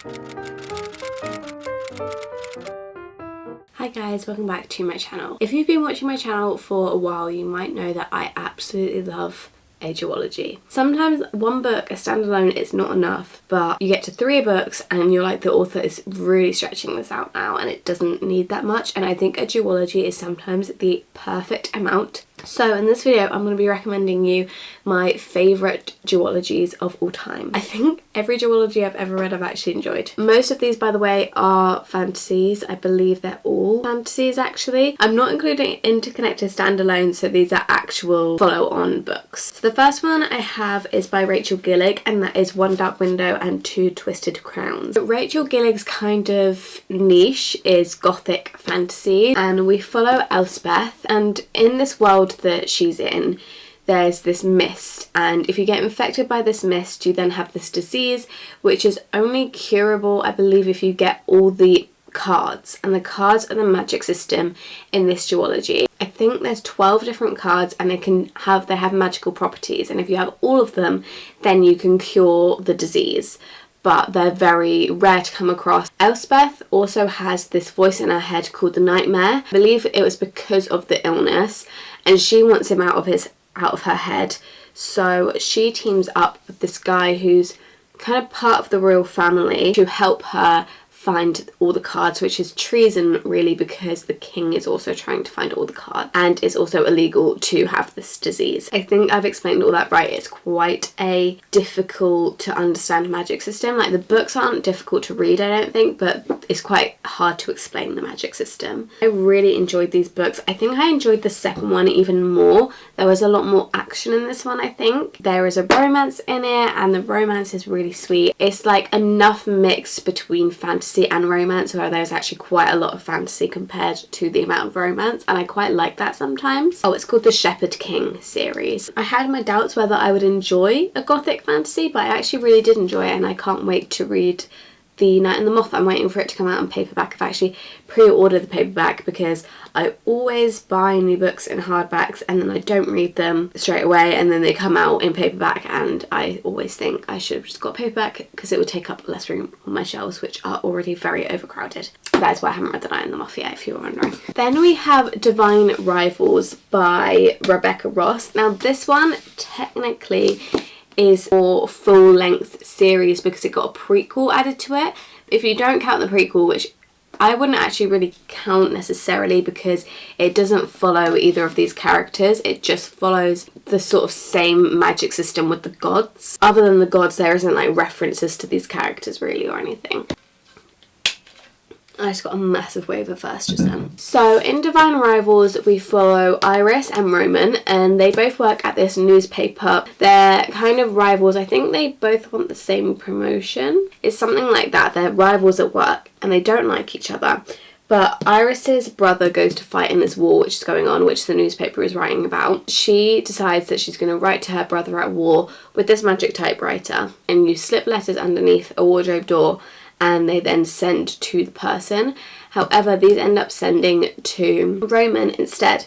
Hi guys, welcome back to my channel. If you've been watching my channel for a while, you might know that I absolutely love a duology. Sometimes one book, a standalone, is not enough, but you get to 3 books and you're like, the author is really stretching this out now and it doesn't need that much, and I think a duology is sometimes the perfect amount. So in this video I'm going to be recommending you my favourite duologies of all time. I think every duology I've ever read I've actually enjoyed. Most of these, by the way, are fantasies. I believe they're all fantasies actually. I'm not including interconnected standalones, so these are actual follow-on books. So the first one I have is by Rachel Gillig, and that is One Dark Window and Two Twisted Crowns. Rachel Gillig's kind of niche is gothic fantasy, and we follow Elspeth, and in this world that she's in, there's this mist, and if you get infected by this mist you then have this disease which is only curable, I believe, if you get all the cards, and the cards are the magic system in this duology. I think there's 12 different cards and they have magical properties, and if you have all of them then you can cure the disease, but they're very rare to come across. Elspeth also has this voice in her head called the Nightmare. I believe it was because of the illness, and she wants him out of her head. So she teams up with this guy who's kind of part of the royal family to help her find all the cards, which is treason really, because the king is also trying to find all the cards, and it's also illegal to have this disease. I think I've explained all that right. It's quite a difficult to understand magic system. Like, the books aren't difficult to read, I don't think, but it's quite hard to explain the magic system. I really enjoyed these books. I think I enjoyed the second one even more. There was a lot more action in this one, I think. There is a romance in it, and the romance is really sweet. It's like enough mix between fantasy and romance where there's actually quite a lot of fantasy compared to the amount of romance, and I quite like that sometimes. Oh, it's called the Shepherd King series. I had my doubts whether I would enjoy a gothic fantasy, but I actually really did enjoy it, and I can't wait to read The Night and the Moth. I'm waiting for it to come out in paperback. I've actually pre-ordered the paperback because I always buy new books in hardbacks and then I don't read them straight away, and then they come out in paperback and I always think I should have just got paperback because it would take up less room on my shelves, which are already very overcrowded. That is why I haven't read The Night and the Moth yet, if you were wondering. Then we have Divine Rivals by Rebecca Ross. Now this one technically is a full-length series because it got a prequel added to it. If you don't count the prequel, which I wouldn't actually really count necessarily because it doesn't follow either of these characters, it just follows the sort of same magic system with the gods. Other than the gods, there isn't like references to these characters really or anything. I just got a massive wave of first just then. So in Divine Rivals we follow Iris and Roman, and they both work at this newspaper. They're kind of rivals. I think they both want the same promotion. It's something like that. They're rivals at work and they don't like each other. But Iris's brother goes to fight in this war which is going on, which the newspaper is writing about. She decides that she's going to write to her brother at war with this magic typewriter, and you slip letters underneath a wardrobe door and they then send to the person. However, these end up sending to Roman instead.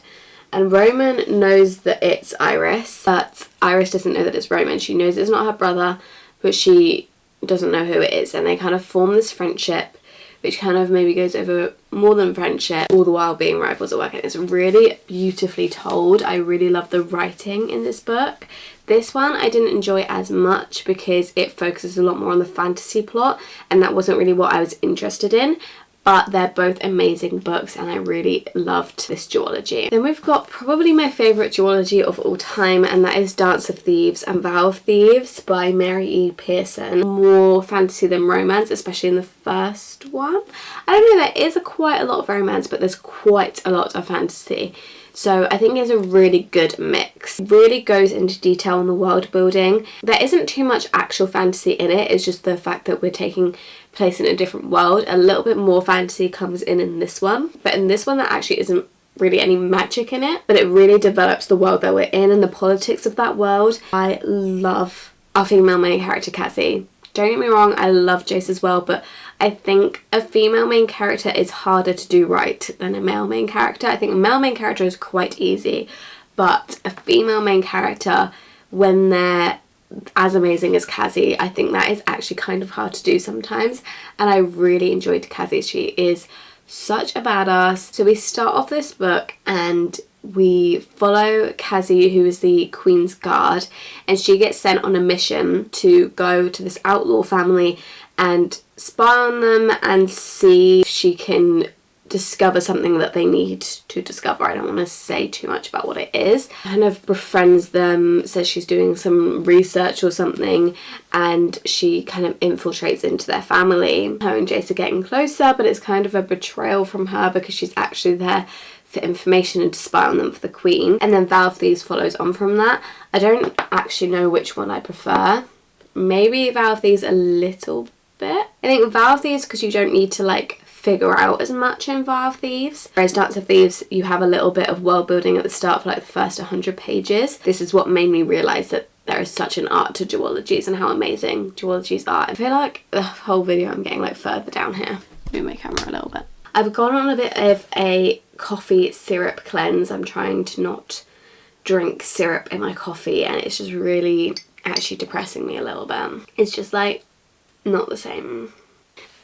And Roman knows that it's Iris, but Iris doesn't know that it's Roman. She knows it's not her brother, but she doesn't know who it is. And they kind of form this friendship, which kind of maybe goes over more than friendship, all the while being rivals at work. And it's really beautifully told. I really love the writing in this book. This one I didn't enjoy as much because it focuses a lot more on the fantasy plot, and that wasn't really what I was interested in. But they're both amazing books and I really loved this duology. Then we've got probably my favourite duology of all time, and that is Dance of Thieves and Vow of Thieves by Mary E. Pearson. More fantasy than romance, especially in the first one. I don't know, there is quite a lot of romance, but there's quite a lot of fantasy. So I think it's a really good mix. It really goes into detail on the world building. There isn't too much actual fantasy in it, it's just the fact that we're taking place in a different world. A little bit more fantasy comes in this one, but in this one there actually isn't really any magic in it, but it really develops the world that we're in and the politics of that world. I love our female main character Cassie. Don't get me wrong, I love Jace as well, but I think a female main character is harder to do right than a male main character. I think a male main character is quite easy, but a female main character, when they're as amazing as Kazzy. I think that is actually kind of hard to do sometimes, and I really enjoyed Kazzy. She is such a badass. So we start off this book and we follow Kazzy, who is the Queen's Guard, and she gets sent on a mission to go to this outlaw family and spy on them and see if she can discover something that they need to discover. I don't want to say too much about what it is. Kind of befriends them, says she's doing some research or something, and she kind of infiltrates into their family. Her and Jace are getting closer, but it's kind of a betrayal from her because she's actually there for information and to spy on them for the Queen. And then Vow of Thieves follows on from that. I don't actually know which one I prefer. Maybe Vow of Thieves a little bit. I think Vow of Thieves because you don't need to like figure out as much in Vow of Thieves. Whereas Dance of Thieves, you have a little bit of world building at the start for like the first 100 pages. This is what made me realise that there is such an art to duologies and how amazing duologies are. I feel like the whole video I'm getting like further down here. Move my camera a little bit. I've gone on a bit of a coffee syrup cleanse. I'm trying to not drink syrup in my coffee, and it's just really actually depressing me a little bit. It's just like not the same.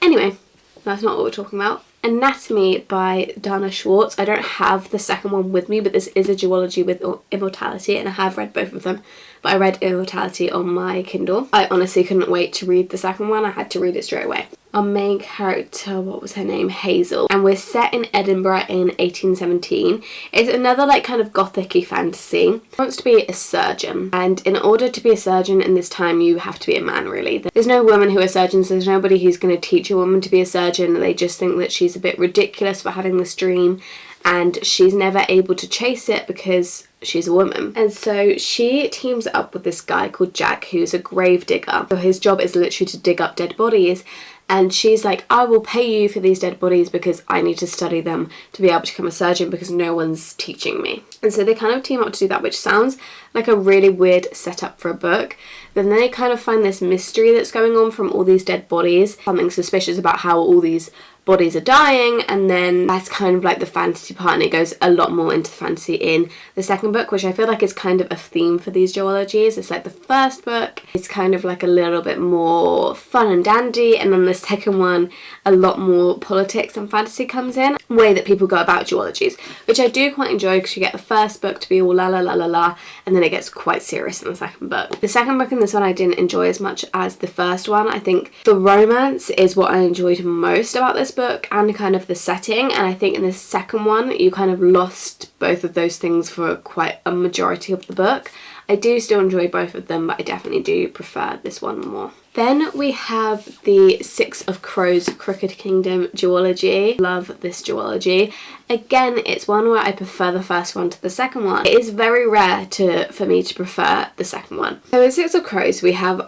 Anyway, that's not what we're talking about. Anatomy by Dana Schwartz. I don't have the second one with me, but this is a duology with Immortality, and I have read both of them, but I read Immortality on my Kindle. I honestly couldn't wait to read the second one. I had to read it straight away. Our main character, what was her name? Hazel. And we're set in Edinburgh in 1817. It's another like kind of gothic-y fantasy. She wants to be a surgeon, and in order to be a surgeon in this time you have to be a man really. There's no women who are surgeons, there's nobody who's going to teach a woman to be a surgeon. They just think that she's a bit ridiculous for having this dream, and she's never able to chase it because she's a woman. And so she teams up with this guy called Jack, who's a grave digger. So his job is literally to dig up dead bodies, and she's like, I will pay you for these dead bodies because I need to study them to be able to become a surgeon because no one's teaching me. And so they kind of team up to do that, which sounds like a really weird setup for a book. Then they kind of find this mystery that's going on from all these dead bodies, something suspicious about how all these bodies are dying, and then that's kind of like the fantasy part, and it goes a lot more into the fantasy in the second book, which I feel like is kind of a theme for these duologies. It's like the first book is kind of like a little bit more fun and dandy, and then the second one a lot more politics and fantasy comes in, way that people go about duologies, which I do quite enjoy because you get the first book to be all la la la la la, and then it gets quite serious in the second book. The second book in this one I didn't enjoy as much as the first one. I think the romance is what I enjoyed most about this book and kind of the setting, and I think in the second one you kind of lost both of those things for quite a majority of the book. I do still enjoy both of them, but I definitely do prefer this one more. Then we have the Six of Crows Crooked Kingdom duology. Love this duology. Again, it's one where I prefer the first one to the second one. It is very rare for me to prefer the second one. So in Six of Crows we have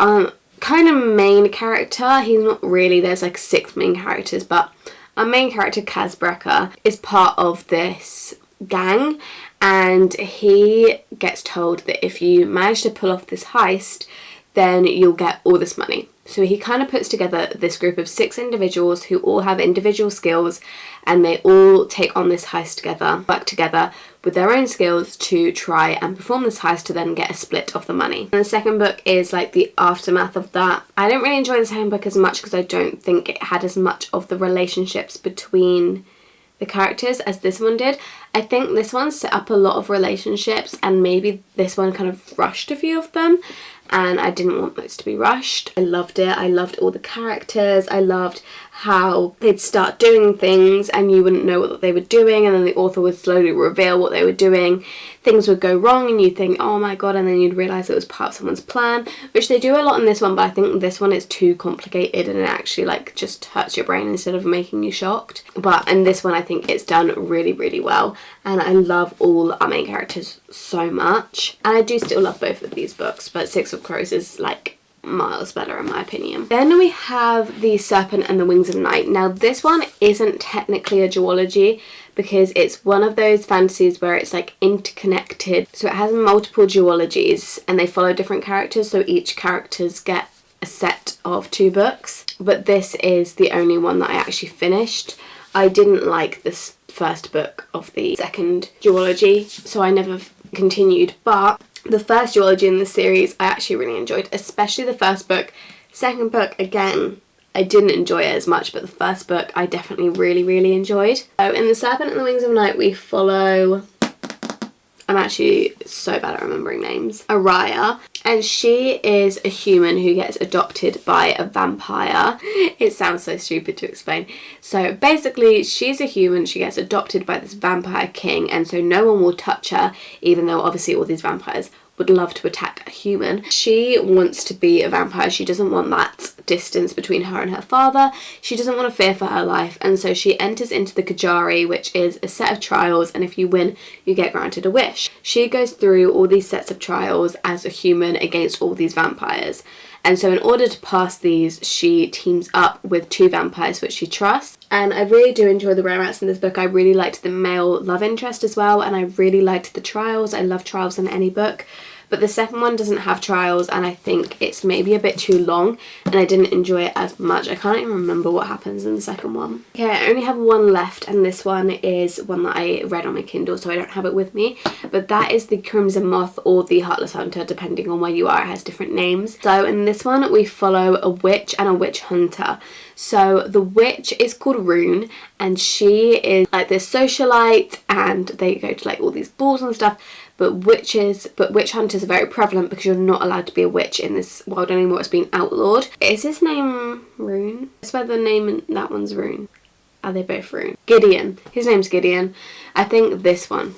kind of main character. He's not really, there's like 6 main characters, but our main character Kaz Brecker is part of this gang, and he gets told that if you manage to pull off this heist then you'll get all this money. So he kind of puts together this group of 6 individuals who all have individual skills, and they all take on this heist together, work together with their own skills to try and perform this heist to then get a split of the money. And the second book is like the aftermath of that. I didn't really enjoy the second book as much because I don't think it had as much of the relationships between the characters as this one did. I think this one set up a lot of relationships, and maybe this one kind of rushed a few of them, and I didn't want those to be rushed. I loved it. I loved all the characters. I loved how they'd start doing things and you wouldn't know what they were doing, and then the author would slowly reveal what they were doing. Things would go wrong and you'd think, oh my god, and then you'd realise it was part of someone's plan, which they do a lot in this one, but I think this one is too complicated and it actually like just hurts your brain instead of making you shocked. But in this one I think it's done really, really well, and I love all our main characters so much. And I do still love both of these books, but Six of Crows is like miles better in my opinion. Then we have The Serpent and the Wings of Night. Now this one isn't technically a duology because it's one of those fantasies where it's like interconnected, so it has multiple duologies and they follow different characters, so each characters get a set of 2 books, but this is the only one that I actually finished. I didn't like this first book of the second duology, so I never continued, but The first duology in this series I actually really enjoyed, especially the first book. Second book, again, I didn't enjoy it as much, but the first book I definitely really enjoyed. So in The Serpent and the Wings of Night we follow, I'm actually so bad at remembering names, Araya, and she is a human who gets adopted by a vampire. It sounds so stupid to explain. So basically she's a human, she gets adopted by this vampire king, and so no one will touch her, even though obviously all these vampires would love to attack a human. She wants to be a vampire. She doesn't want that distance between her and her father. She doesn't want to fear for her life, and so she enters into the Kajari, which is a set of trials, and if you win you get granted a wish. She goes through all these sets of trials as a human against all these vampires, and so in order to pass these she teams up with 2 vampires which she trusts. And I really do enjoy the romance in this book. I really liked the male love interest as well, and I really liked the trials. I love trials in any book, but the second one doesn't have trials, and I think it's maybe a bit too long and I didn't enjoy it as much. I can't even remember what happens in the second one. Okay, I only have one left, and this one is one that I read on my Kindle, so I don't have it with me, but that is the Crimson Moth or the Heartless Hunter, depending on where you are. It has different names. So in this one we follow a witch and a witch hunter. So the witch is called Rune, and she is like this socialite, and they go to like all these balls and stuff, but witch hunters are very prevalent because you're not allowed to be a witch in this world anymore. It's been outlawed. Is his name Rune? I swear the name in that one's Rune. Are they both Rune? Gideon. His name's Gideon. I think this one.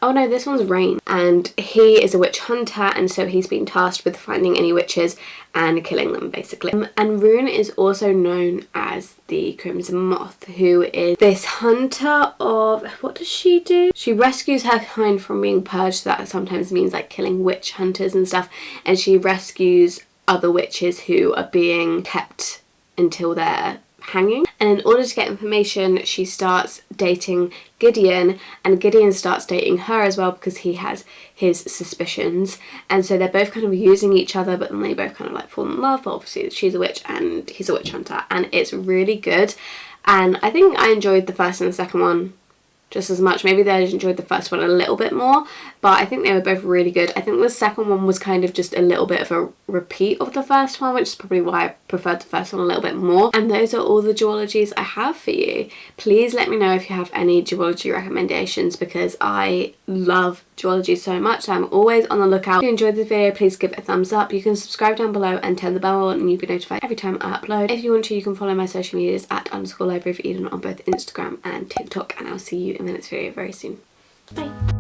Oh no, this one's Rain, and he is a witch hunter, and so he's been tasked with finding any witches and killing them basically. And Rune is also known as the Crimson Moth, who is this hunter of, what does she do? She rescues her kind from being purged, so that sometimes means like killing witch hunters and stuff, and she rescues other witches who are being kept until they're hanging. And in order to get information she starts dating Gideon, and Gideon starts dating her as well because he has his suspicions, and so they're both kind of using each other, but then they both kind of like fall in love. But obviously she's a witch and he's a witch hunter, and it's really good. And I think I enjoyed the first and the second one just as much. Maybe I enjoyed the first one a little bit more, but I think they were both really good. I think the second one was kind of just a little bit of a repeat of the first one, which is probably why I preferred the first one a little bit more. And those are all the duologies I have for you. Please let me know if you have any duology recommendations, because I love duology so much, so I'm always on the lookout. If you enjoyed this video, please give it a thumbs up. You can subscribe down below and turn the bell on, and you'll be notified every time I upload. If you want to, you can follow my social medias at _libraryofeden on both Instagram and TikTok, and I'll see you in the next video very soon. Bye.